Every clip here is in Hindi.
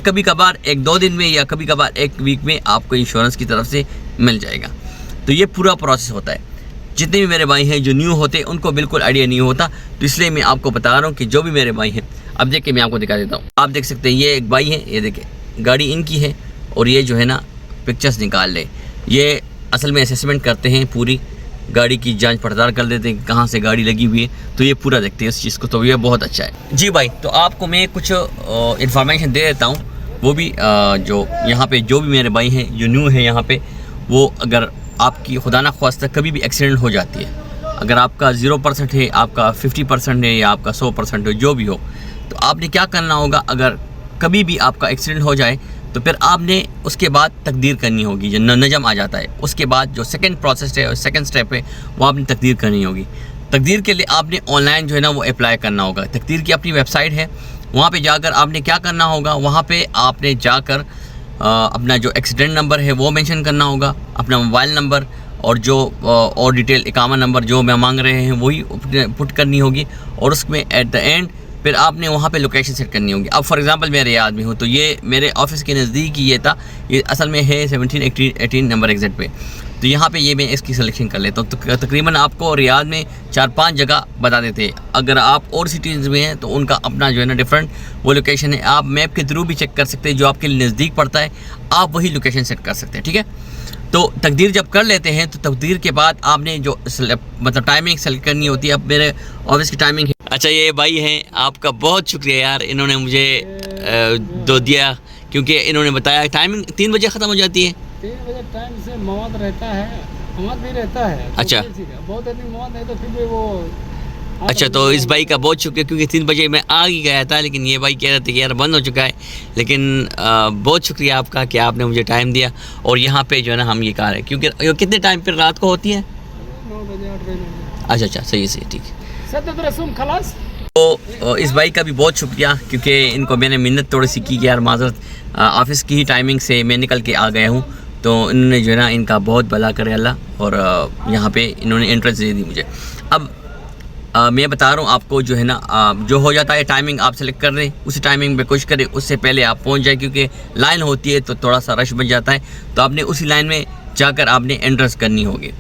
कभी कभार 1-2 दिन में या कभी कभार 1 वीक में आपको इंश्योरेंस की तरफ से मिल जाएगा। तो ये पूरा प्रोसेस होता है। जितने भी मेरे भाई हैं जो न्यू होते हैं उनको बिल्कुल आइडिया नहीं होता, तो इसलिए मैं आपको बता रहा हूँ कि जो भी मेरे भाई हैं, अब देखिए मैं आपको दिखा देता हूँ। आप देख सकते हैं ये एक भाई है, ये देखिए गाड़ी इनकी है और ये जो है ना पिक्चर्स निकाल ले। ये असल में असेसमेंट करते हैं, पूरी गाड़ी की जांच पड़ताल कर देते हैं कि कहाँ से गाड़ी लगी हुई है, तो ये पूरा देखते हैं इस चीज़ को। तो ये बहुत अच्छा है जी भाई। तो आपको मैं कुछ इन्फॉर्मेशन दे देता हूँ, वो भी जो यहाँ पे जो भी मेरे भाई हैं जो न्यू है यहाँ पे, वो अगर आपकी खुदा ना ख्वास्ता कभी भी एक्सीडेंट हो जाती है, अगर आपका 0% है, आपका 50% है या आपका 100% है, जो भी हो, तो आपने क्या करना होगा। अगर कभी भी आपका एक्सीडेंट हो जाए तो फिर आपने उसके बाद तकदीर करनी होगी। जो नजम आ जाता है उसके बाद जो सेकंड प्रोसेस है और सेकंड स्टेप है वो आपने तकदीर करनी होगी। तकदीर के लिए आपने ऑनलाइन जो है ना वो अप्लाई करना होगा। तकदीर की अपनी वेबसाइट है, वहाँ पे जाकर आपने क्या करना होगा, वहाँ पे आपने जाकर अपना जो एक्सीडेंट नंबर है वो मेंशन करना होगा, अपना मोबाइल नंबर और जो और डिटेल इकामा नंबर जो मैं मांग रहे हैं वही पुट करनी होगी। और उसमें एट द एंड फिर आपने वहाँ पे लोकेशन सेट करनी होगी। अब फॉर एग्जांपल मैं रियाद में हूँ, तो ये मेरे ऑफिस के नज़दीक ही ये था, ये असल में है 17-18 नंबर एग्जिट पे। तो यहाँ पे ये मैं इसकी सिलेक्शन कर लेता हूँ। तो तकरीबन आपको रियाद में 4-5 जगह बता देते हैं। अगर आप और सिटीज़ में हैं तो उनका अपना जो है ना डिफरेंट वो लोकेशन है। आप मैप के थ्रू भी चेक कर सकते हैं, जो आपके लिए नज़दीक पड़ता है आप वही लोकेशन सेट कर सकते हैं, ठीक है। तो तकदीर जब कर लेते हैं तो तकदीर के बाद आपने जो मतलब टाइमिंग सेलेक्ट करनी होती है। अब मेरे ऑफिस की टाइमिंग है। अच्छा ये भाई हैं, आपका बहुत शुक्रिया यार, इन्होंने मुझे दो दिया, क्योंकि इन्होंने बताया टाइमिंग 3 बजे ख़त्म हो जाती है। 3 बजे टाइम से मवाद रहता है, मवाद भी रहता है। अच्छा, बहुत आदमी मवाद है तो फिर भी वो अच्छा। तो इस भाई का बहुत शुक्रिया, क्योंकि 3 बजे मैं आ ही गया था, लेकिन ये भाई कह रहे थे कि यार बंद हो चुका है। लेकिन बहुत शुक्रिया आपका कि आपने मुझे टाइम दिया। और यहाँ पे जो है ना हम ये कार है, क्योंकि कितने टाइम पर रात को होती है? 9 बजे 8 बजे। अच्छा अच्छा, सही है, ठीक है। खलास। तो इस भाई का भी बहुत शुक्रिया, क्योंकि इनको मैंने मिन्नत थोड़ी सी की कि यार माजरत ऑफिस की ही टाइमिंग से मैं निकल के आ गया हूँ। तो इन्होंने जो है ना इनका बहुत भला करे अल्लाह, और यहाँ पे इन्होंने एंट्रेंस दे दी मुझे। अब मैं बता रहा हूँ आपको, जो है ना जो हो जाता है टाइमिंग आप सेलेक्ट कर दें, उसी टाइमिंग पे कोशिश करें उससे पहले आप पहुँच जाए, क्योंकि लाइन होती है तो थोड़ा सा रश बन जाता है। तो आपने उसी लाइन में जाकर आपने एंट्रेंस करनी होगी।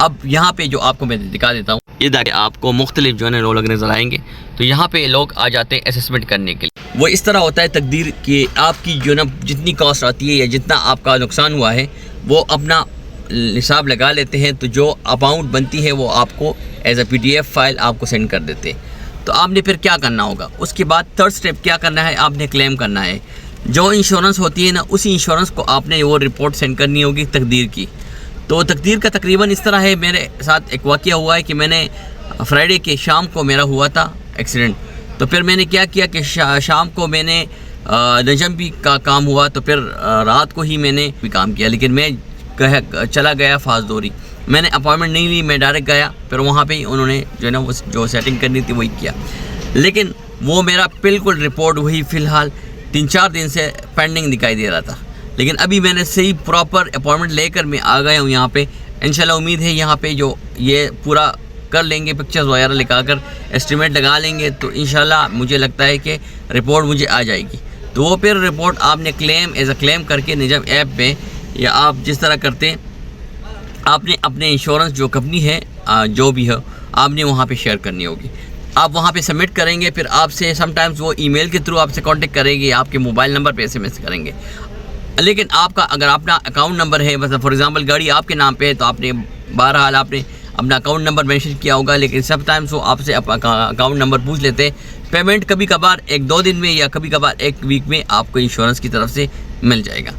अब यहाँ पे जो आपको मैं दिखा देता हूँ, ये देखिए आपको मुख्तलिफ जो है ना लोग नज़र आएंगे। तो यहाँ पे लोग आ जाते हैं असेसमेंट करने के लिए। वो इस तरह होता है तकदीर कि आपकी जो ना जितनी कॉस्ट आती है या जितना आपका नुकसान हुआ है वो अपना हिसाब लगा लेते हैं। तो जो अमाउंट बनती है वो आपको एज अ PDF फाइल आपको सेंड कर देते हैं। तो आपने फिर क्या करना होगा, उसके बाद थर्ड स्टेप क्या करना है, आपने क्लेम करना है। जो इंश्योरेंस होती है ना, उसी इंश्योरेंस को आपने वो रिपोर्ट सेंड करनी होगी तकदीर की। तो तकदीर का तकरीबन इस तरह है, मेरे साथ एक वाक़या हुआ है कि मैंने फ्राइडे के शाम को मेरा हुआ था एक्सीडेंट। तो फिर मैंने क्या किया कि शाम को मैंने नजम भी का काम हुआ, तो फिर रात को ही मैंने भी काम किया। लेकिन मैं चला गया फासदोरी, मैंने अपॉइंटमेंट नहीं ली, मैं डायरेक्ट गया। फिर वहाँ पे ही उन्होंने जो है ना वो जो सेटिंग करनी थी वही किया। लेकिन वो मेरा बिल्कुल रिपोर्ट वही फ़िलहाल 3-4 दिन से पेंडिंग दिखाई दे रहा था। लेकिन अभी मैंने सही प्रॉपर अपॉइंटमेंट लेकर मैं आ गया हूँ यहाँ पे। इंशाल्लाह उम्मीद है यहाँ पे जो ये पूरा कर लेंगे, पिक्चर्स वगैरह लिखाकर एस्टिमेट लगा लेंगे, तो इंशाल्लाह मुझे लगता है कि रिपोर्ट मुझे आ जाएगी। तो वो फिर रिपोर्ट आपने क्लेम एज अ क्लेम करके निजम ऐप पे या आप जिस तरह करते हैं, आपने अपने इंश्योरेंस जो कंपनी है जो भी है आपने वहाँ पे शेयर करनी होगी। आप वहाँ पे सबमिट करेंगे, फिर आपसे समटाइम्स वो ईमेल के थ्रू आपसे कांटेक्ट करेंगे, आपके मोबाइल नंबर पे SMS करेंगे। लेकिन आपका अगर अपना अकाउंट नंबर है, मतलब फॉर एग्जांपल गाड़ी आपके नाम पे है, तो आपने बहरहाल आपने अपना अकाउंट नंबर मेंशन किया होगा। लेकिन समटाइम्स वो आपसे अकाउंट नंबर पूछ लेते हैं। पेमेंट कभी कभार 1-2 दिन में या कभी कभार 1 वीक में आपको इंश्योरेंस की तरफ से मिल जाएगा।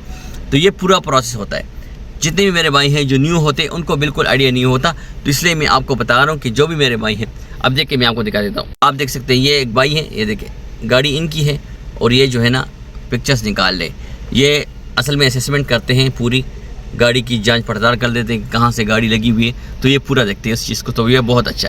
तो ये पूरा प्रोसेस होता है। जितने भी मेरे भाई हैं जो न्यू होते हैं उनको बिल्कुल आइडिया नहीं होता, तो इसलिए मैं आपको बता रहा हूँ कि जो भी मेरे भाई हैं, अब देखिए मैं आपको दिखा देता हूँ। आप देख सकते हैं ये एक भाई है, ये देखिए गाड़ी इनकी है और ये जो है ना पिक्चर्स निकाल ले। ये असल में असेसमेंट करते हैं, पूरी गाड़ी की जांच पड़ताल कर देते हैं कि कहाँ से गाड़ी लगी हुई है। तो ये पूरा देखते हैं इस चीज़ को। तो ये बहुत अच्छा है।